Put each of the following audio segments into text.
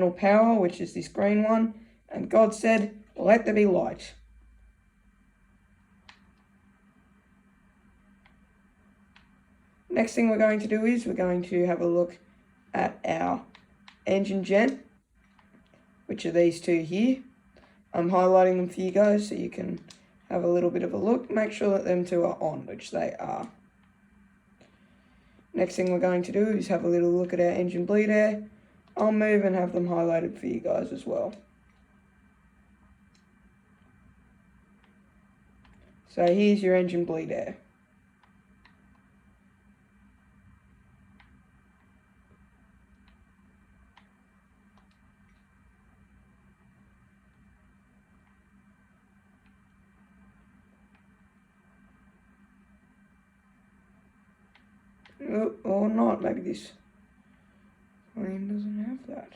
power, which is this green one, and God said, let there be light. Next thing we're going to do is we're going to have a look at our engine gen, which are these two here. I'm highlighting them for you guys so you can have a little bit of a look. Make sure that them two are on, which they are. Next thing we're going to do is have a little look at our engine bleed air. I'll move and have them highlighted for you guys as well. So here's your engine bleed air. Oh, or not, maybe this plane doesn't have that.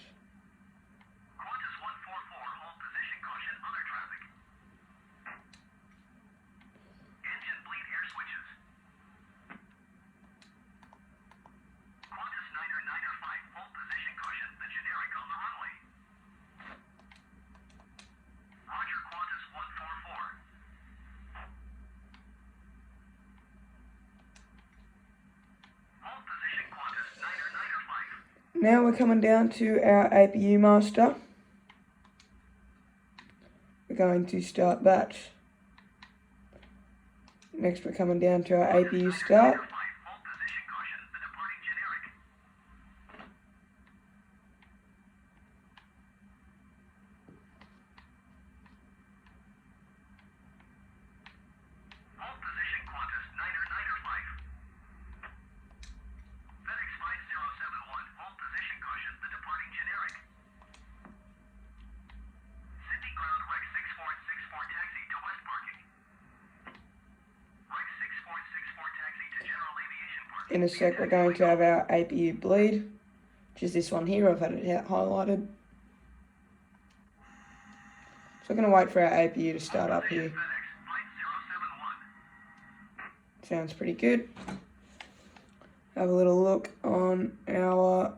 Qantas 144, hold position, caution, other traffic. Engine bleed air switches. Qantas 995, hold position, caution, the generic on the runway. Roger, Qantas 144. Now we're coming down to our APU master. We're going to start that. Next we're coming down to our APU start. In a sec we're going to have our APU bleed, which is this one here. I've had it highlighted. So we're going to wait for our APU to start up here. Sounds pretty good. Have a little look on our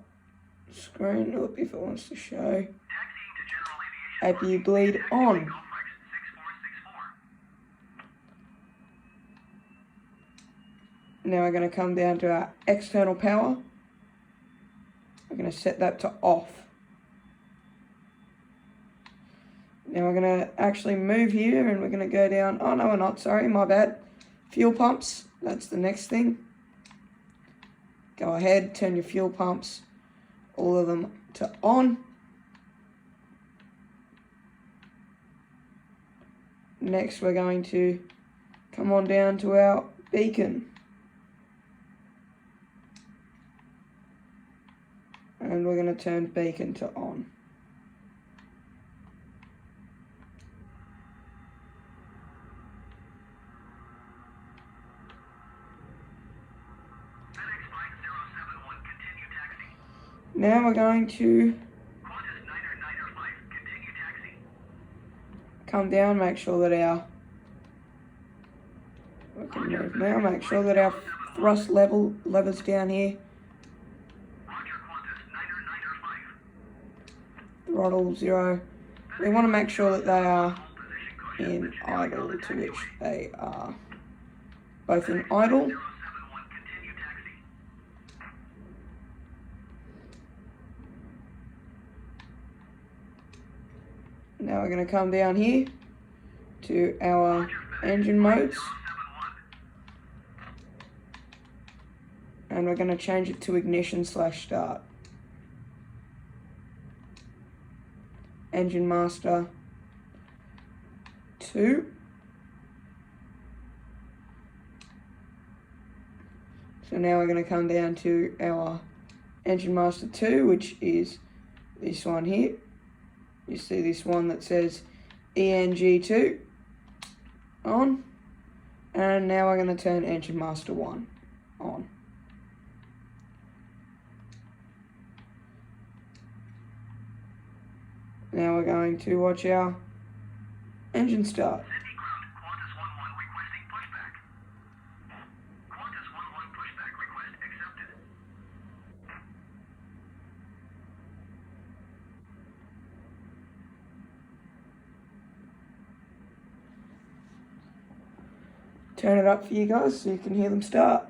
screen. Look if it wants to show. APU bleed on. Now we're going to come down to our external power. We're going to set that to off. Now we're going to actually move here and we're going to go down. Oh no, we're not, sorry, my bad. Fuel pumps, that's the next thing. Go ahead, turn your fuel pumps, all of them to on. Next we're going to come on down to our beacon. And we're going to turn beacon to on. Now we're going to come down, make sure that our make sure that our thrust levers down here. Throttle 0. We want to make sure that they are in idle, to which they are both in idle. Now we're going to come down here to our engine modes. And we're going to change it to ignition/start. Engine master 2. So now we're going to come down to our engine master 2, which is this one here. You see this one that says ENG2 on. And now we're going to turn engine master 1 on. Now we're going to watch our engine start. turn it up for you guys so you can hear them start.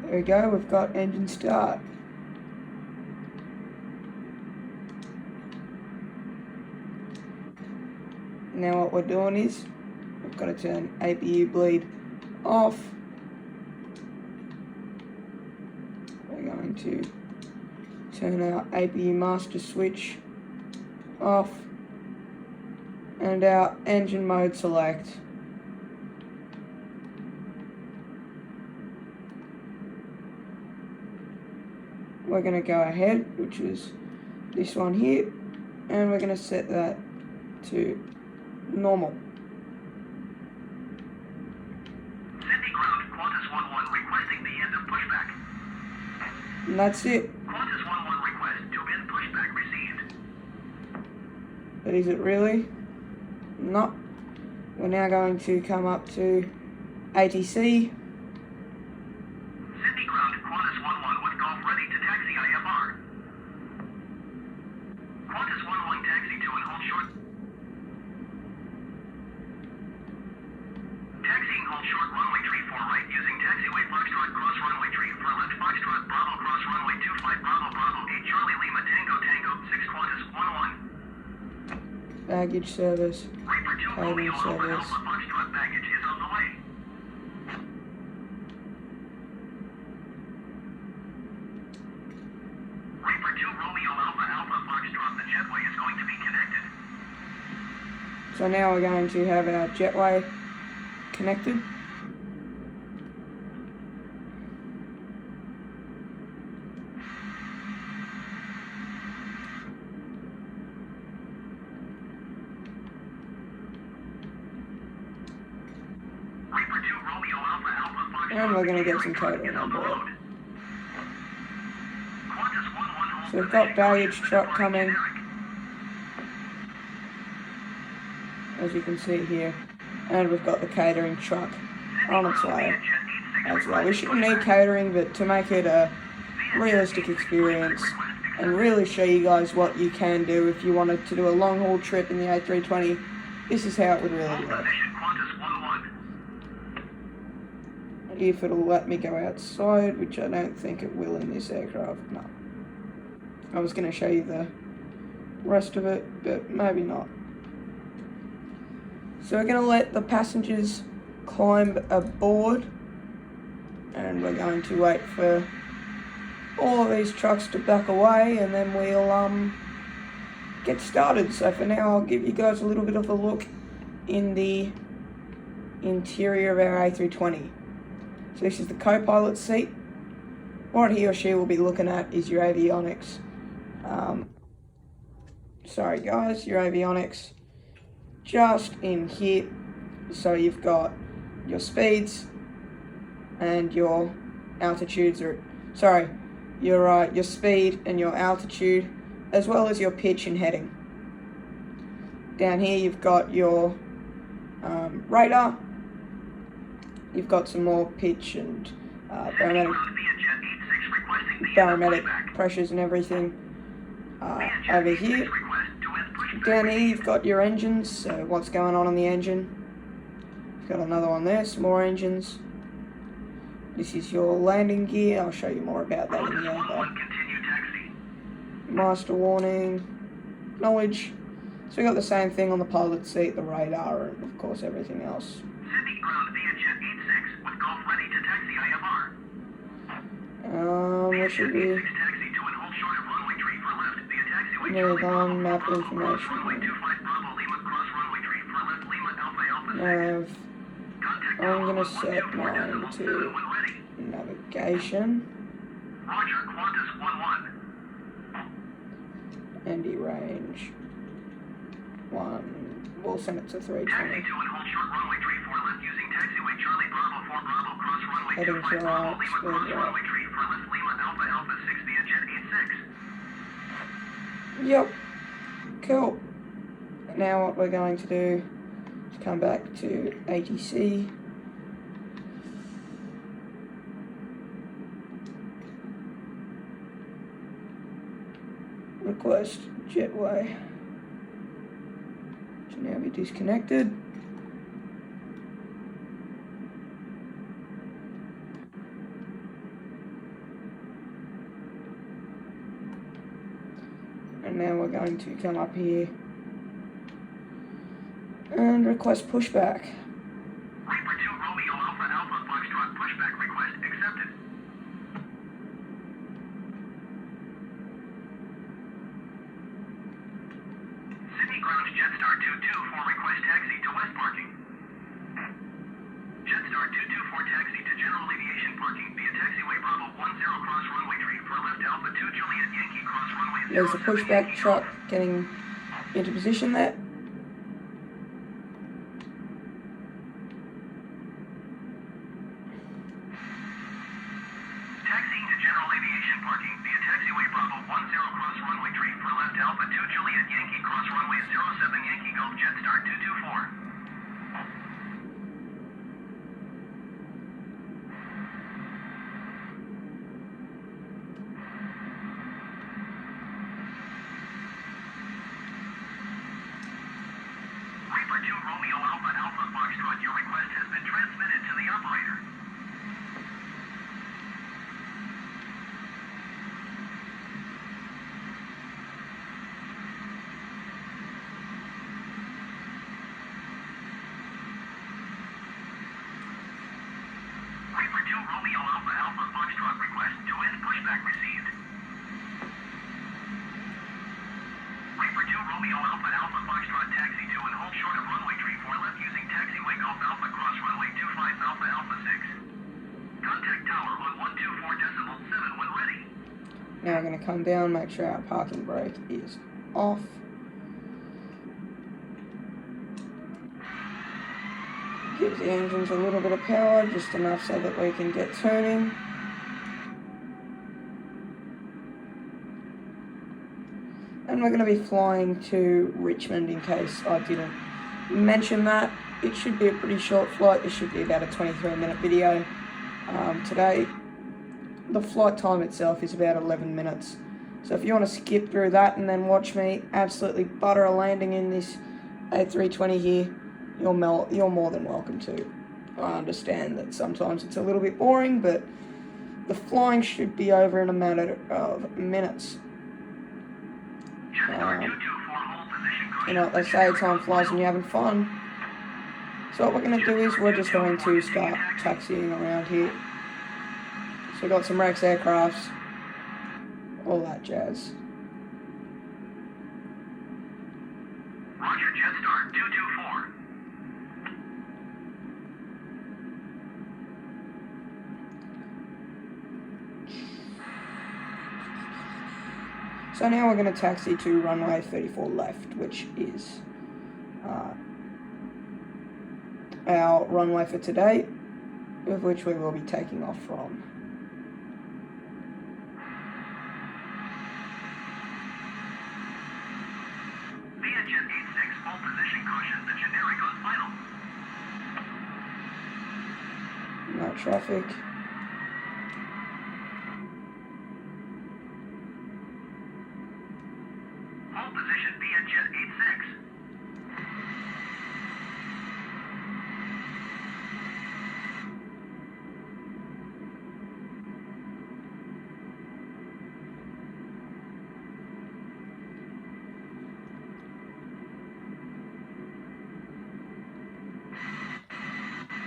There we go, we've got engine start. Now what we're doing is, we've got to turn APU bleed off. We're going to turn our APU master switch off and our engine mode select. We're going to go ahead, which is this one here, and we're going to set that to normal. Sydney ground, Qantas 11 requesting the end of pushback. And that's it. Qantas 11 request to end pushback received. But is it really? No. We're now going to come up to ATC. Sydney ground, Qantas 11 with Golf ready to taxi IFR. Qantas 11 taxi to and hold short. Taxiing hold short runway 34 right using taxiway Foxtrot cross runway 3 for left Foxtrot Bravo cross runway 25 Bravo Bravo 8 Charlie Lima Tango Tango 6 Qantas 11. Baggage service. Reaper 2 Romeo Alpha Alpha Foxtrot baggage is on the way. Reaper 2 Romeo Alpha Alpha Foxtrot, the jetway is going to be connected. So now we're going to have our jetway connected. Reaper 2 Romeo Alpha Alpha Foxtrot. And we're going to get some catering on board. Qantas 11 So we've got baggage truck coming, as you can see here, and we've got the catering truck on its way as well. We shouldn't need catering, but to make it a realistic experience and really show you guys what you can do if you wanted to do a long haul trip in the A320, this is how it would really work. If it'll let me go outside, which I don't think it will in this aircraft, no. I was going to show you the rest of it, but maybe not. So we're going to let the passengers climb aboard, and we're going to wait for all of these trucks to back away, and then we'll get started. So for now, I'll give you guys a little bit of a look in the interior of our A320. So this is the co-pilot seat. What he or she will be looking at is your avionics. Sorry guys, your avionics just in here. So you've got your speeds and your altitudes, or sorry, your speed and your altitude, as well as your pitch and heading. Down here you've got your radar. You've got some more pitch and barometric pressures and everything over here. Down here you've got your engines, so what's going on the engine. You've got another one there, some more engines. This is your landing gear. I'll show you more about that in the end. Master warning, knowledge. So we've got the same thing on the pilot seat, the radar, and of course everything else. Sydney ground via jet 86 with Golf ready to taxi IFR. We should be taxi to and hold short of runway 3 for left via taxiway nearly on map information. runway 25 Bravo Lima cross runway 3 for left Lima Alpha Alpha 6. I'm gonna set mine to navigation. Roger, Qantas 11. ND range 1. We'll send it to 320. Taxi 2 and hold short runway 34 left using taxiway Charlie Bravo 4 Bravo cross runway Heading 25 to Bravo right, Lima cross speed right. runway 34 left Lima Alpha Alpha 6 via jet 86. Yep. Cool. Now what we're going to do is come back to ATC. Request jetway to now be disconnected. And now we're going to come up here and request pushback. Reaper 2 Romeo Alpha Alpha Foxtrot pushback request accepted. Sydney Ground Jetstar 224 request taxi to west parking. Jetstar 224 taxi to general aviation parking via taxiway Bravo 10 cross runway 3 for left Alpha 2 Juliet Yankee cross runway 07 There's the pushback Yankee truck Golf. getting into position there. Taxiing to general aviation parking via taxiway Bravo 10 cross runway 3 for left Alpha 2 Juliet Yankee cross runway 07 Yankee Golf Jetstar 224. Reaper 2 Romeo Alpha Alpha Foxtrot, your request has been transmitted to the operator. Reaper 2 Romeo Alpha Alpha Foxtrot request to end pushback received. Reaper 2 Romeo Alpha Alpha Foxtrot taxi 2 and hold short of runway 34 left using taxiway Golf Alpha cross runway 25 Alpha Alpha 6. Contact tower on 124.7 when ready. Now we're going to come down, make sure our parking brake is off. Give the engines a little bit of power, just enough so that we can get turning. And we're going to be flying to Richmond in case I didn't mention that. It should be a pretty short flight. This should be about a 23-minute video today. The flight time itself is about 11 minutes. So if you want to skip through that and then watch me absolutely butter a landing in this A320 here, you're more than welcome to. I understand that sometimes it's a little bit boring, but the flying should be over in a matter of minutes. Jetstar 224 hold position caution. You know what they say, time flies when you're having fun. So what we're going to do is we're just going to start taxiing around here. So we've got some Rex aircrafts, all that jazz. Roger, Jetstar 224. So now we're going to taxi to runway 34 left, which is our runway for today, with which we will be taking off from. Via jet 86, full position caution, the generic on final. No traffic. Hold position via jet 86.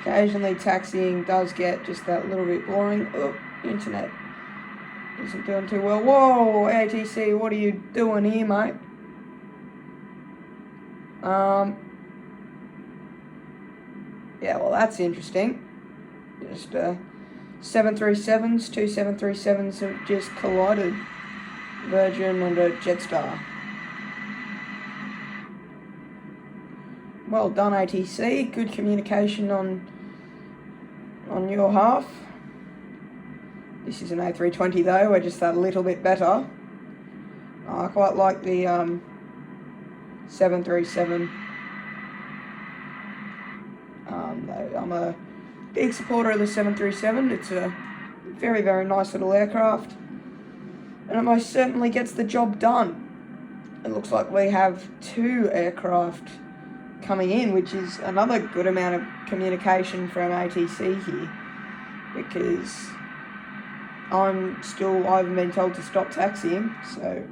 Occasionally taxiing does get just that little bit boring. Oh, internet isn't doing too well. Whoa, ATC, what are you doing here, mate? Yeah, well, that's interesting. Just 737s, two 737s have just collided. Virgin and a Jetstar. Well done, ATC. Good communication on your half. This is an A320 though. We're just that little bit better. I quite like the 737. I'm a big supporter of the 737. It's a very, very nice little aircraft, and it most certainly gets the job done. It looks like we have 2 aircraft coming in, which is another good amount of communication from ATC here, because I've been told to stop taxiing, so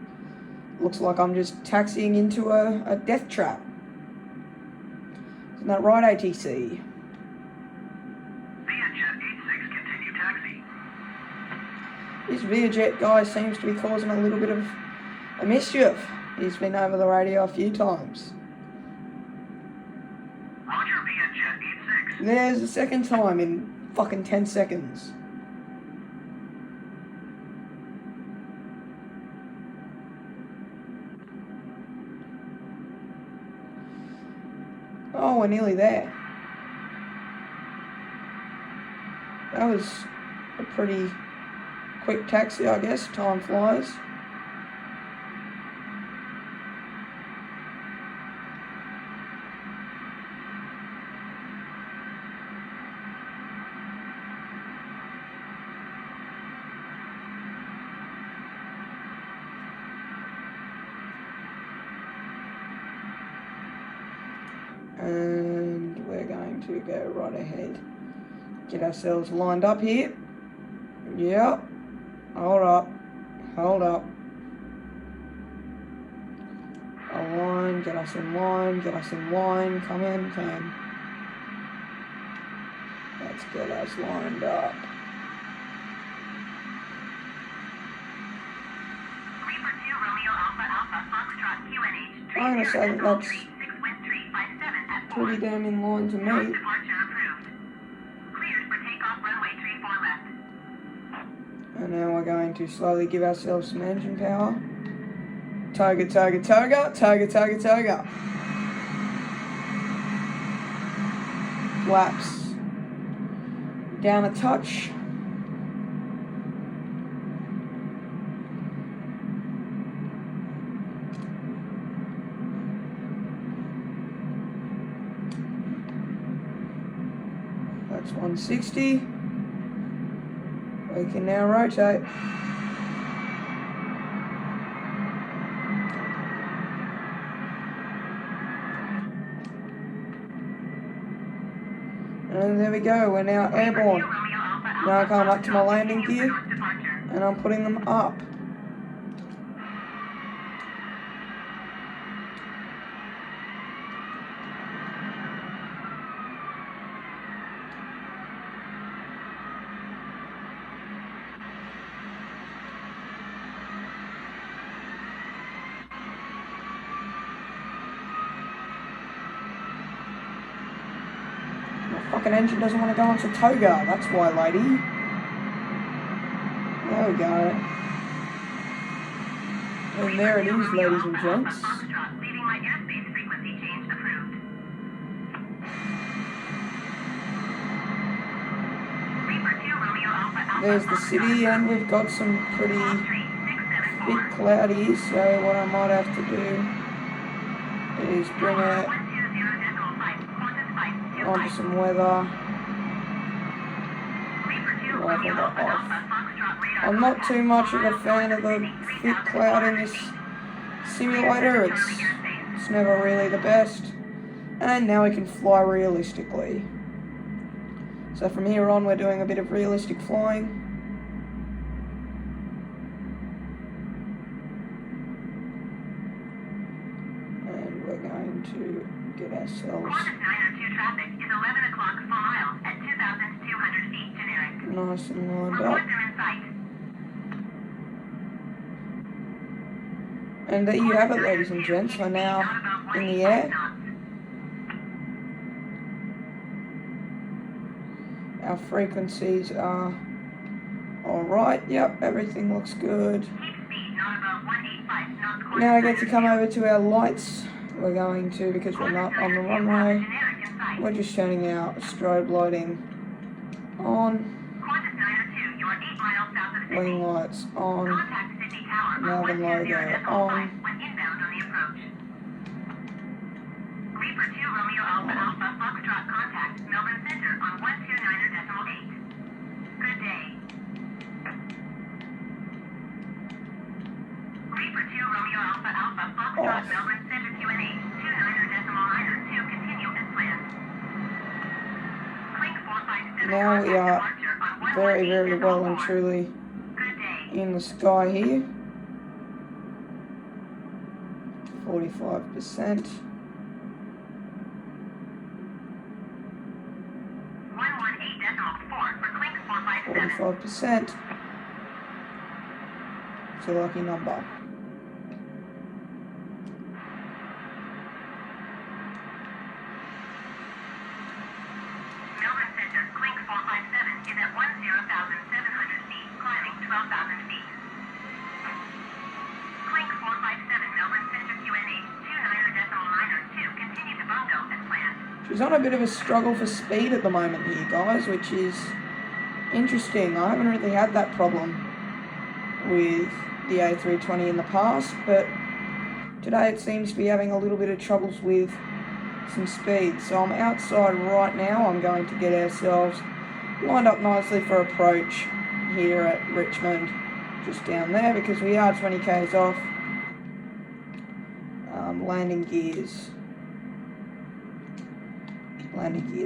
looks like I'm just taxiing into a death trap. Isn't that right, ATC? Vietjet 86, continue taxi. This Vietjet guy seems to be causing a little bit of a mischief. He's been over the radio a few times. Roger, Vietjet 86. There's the second time in fucking 10 seconds. Oh, we're nearly there. That was a pretty quick taxi, I guess. Time flies. And we're going to go right ahead. Get ourselves lined up here. Yep. Hold up. Hold up. Align. Get us in line. Get us in line. Come in, Cam. Let's get us lined up. I'm going to say that that's pretty damn in line to me. And now we're going to slowly give ourselves some engine power. Toga, toga, toga, toga, toga, toga. Flaps down a touch. That's 160. We can now rotate. And there we go, we're now airborne. Now I come up to my landing gear and I'm putting them up. Fucking engine doesn't want to go onto toga, that's why, lady. There we go. And there it is, ladies and gents. There's the city, and we've got some pretty bit cloudy, so what I might have to do is bring it onto some weather. Level that off. I'm not too much of a fan of the thick cloud in this simulator. It's never really the best. And now we can fly realistically. So from here on we're doing a bit of realistic flying. And we're going to get ourselves traffic is 11 o'clock for miles at 2,200 feet generic. Nice and lined up. And there you have it, ladies and gents. We're now in the air. Our frequencies are alright. Yep, everything looks good. Now I get to come over to our lights. we're going to, because we're not on the runway, we're just turning our strobe lighting on, wing lights on, Melbourne logo on. Reaper 2 Romeo Alpha Alpha Foxtrot contact Melbourne Center on 129.8. Good day. Reaper 2 Romeo Alpha Alpha Foxtrot Melbourne Center QNH 29.902 continue as planned. Clink 457 Now we are very, very well and truly in the sky here. 45%. 45%. It's a lucky number. Melbourne Center, Clink 457 is at 10,700 feet, climbing 12,000 feet. Clink 457, Melbourne Center QNH 29.902, continue to bungo as planned. She's on a bit of a struggle for speed at the moment here, guys, which is interesting. I haven't really had that problem with the A320 in the past, but today it seems to be having a little bit of troubles with some speed. So I'm outside right now. I'm going to get ourselves lined up nicely for approach here at Richmond, just down there, because we are 20 k's off. Landing gears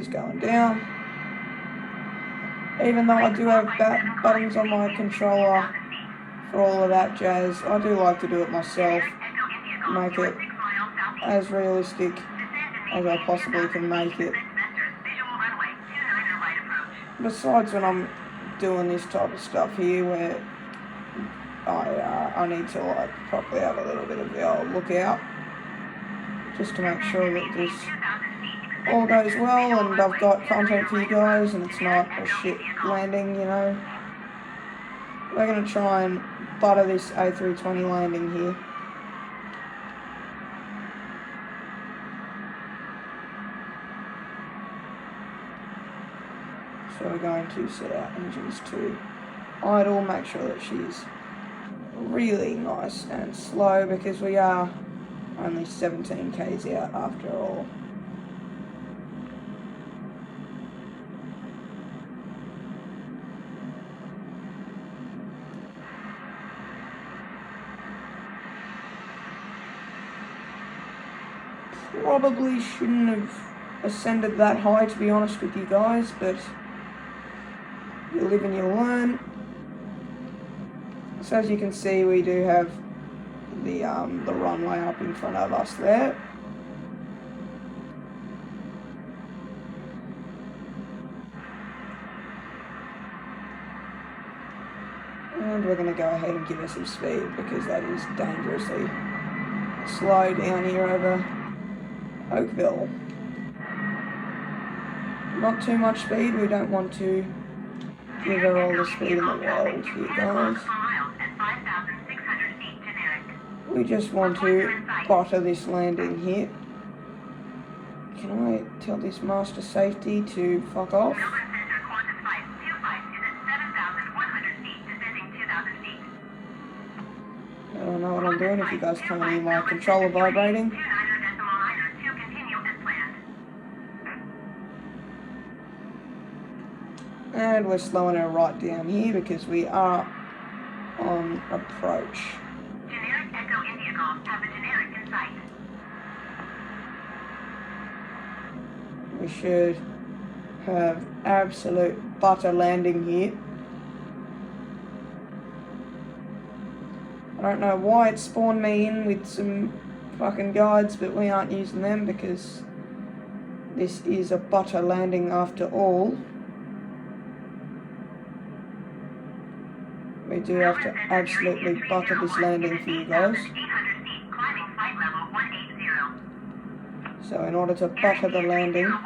going down. Even though I do have buttons on my controller for all of that jazz, I do like to do it myself, make it as realistic as I possibly can make it. Besides when I'm doing this type of stuff here, where I need to like properly have a little bit of the old lookout, just to make sure that this all goes well and I've got content for you guys and it's not a shit landing, you know. We're going to try and butter this A320 landing here. So we're going to set our engines to idle, make sure that she's really nice and slow, because we are only 17 k's out after all. Probably shouldn't have ascended that high, to be honest with you guys, but you live and you learn. So as you can see, we do have the runway up in front of us there. And we're going to go ahead and give her some speed, because that is dangerously slow down here over Oakville. Not too much speed, we don't want to give her all the speed in the world here, guys. We just want to butter this landing here. Can I tell this master safety to fuck off? I don't know what I'm doing if you guys can't hear my controller vibrating. And we're slowing her right down here because we are on approach. Generic Echo India Golf have a generic in sight. We should have absolute butter landing here. I don't know why it spawned me in with some fucking guides, but we aren't using them because this is a butter landing after all. We do have to absolutely butter this landing for you guys. So in order to butter the landing, you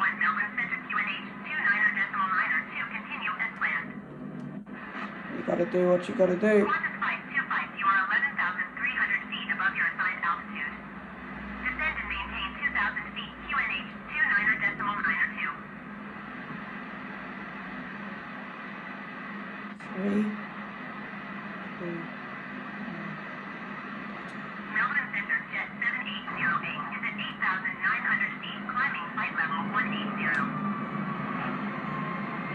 gotta do what you gotta do. 3, 2, Melbourne Center, Jet 7808 is at 8,900 feet, climbing flight level 180.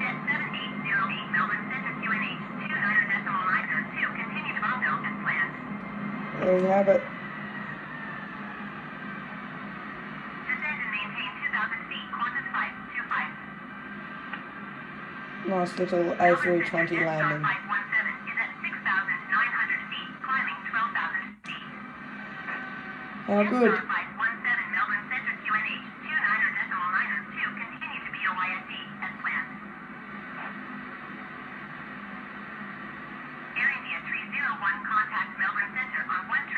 Jet 7808, Melbourne Center, QNH 29.902, continue to Bondo as planned. there we have it. Descend and maintain 2,000 feet, Qantas 525. Nice little A320 landing. 517 is at 6,900 feet, climbing 12,000 feet. How good. 517 Melbourne Center QNH 29.902 continue to BOYSD as planned. Air India 301 contact Melbourne Center on 1